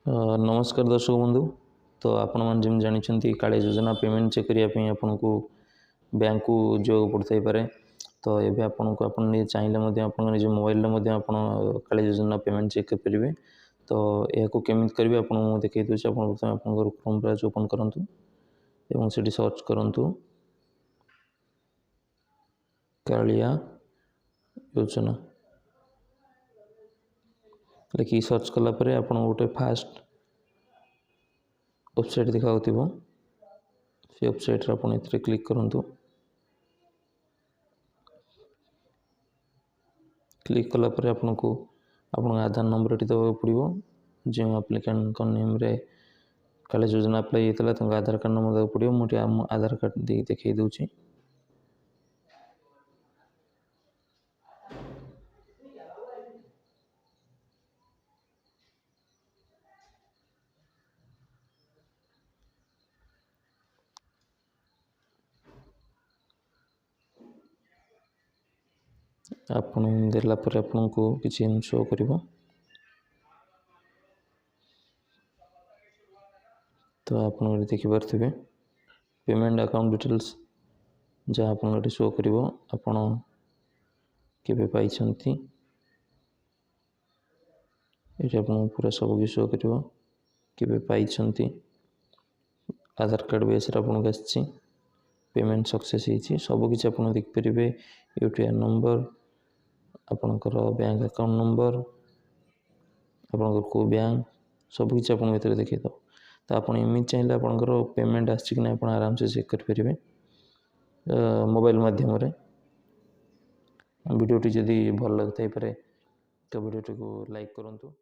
नमस्कार दर्शक बंधु। तो आपण मैंने जमी जानते काली योजना पेमेंट चेक करने आपन को बैंक को जो पड़ता पारे। तो ये आपन को आपन चाहिए आप निज मोबाइल काली योजना पेमेंट चेक करेंगे। तो यह केमी करेंगे आपको देखिए दूसरे प्रथम आप क्रोम ब्राउजर ओपन करूँ से सर्च करूँ कालिया योजना लिखिए सर्च कलापर आप गोटे फास्ट वेबसाइट देखा से वेबसाइट आप क्लिक करूँ। क्लिक कलापर आपन को आधार नंबर ये दवा पड़ो जो आप्लिकेंट नेम रे काली योजना अप्लाई होता आधार कार्ड नंबर देवाक पड़ो। मुझे आधार कार्ड दे देखई दूची। आपन देला पर आपन को किसी शो करिवो। तो आप देखी पारे पेमेंट अकाउंट डिटेल्स जहाँ आप शो कर आपड़ केवे पाई ये पूरा सब शो कर केवे पाई आधार कार्ड बेस आपको आसी पेमेंट सक्सेस होती सबकि आप देखिपारे। यूटीआर नंबर आपणकर बैंक अकाउंट नंबर आपणकर को बैंक सबकि आप देखिए। तो आप एमती चाहिए आपंकर पेमेंट आसी कि आराम से चेक करेंगे मोबाइल माध्यम वीडियोटी जदि भल लगता है तो वीडियोटी को लाइक करूँ।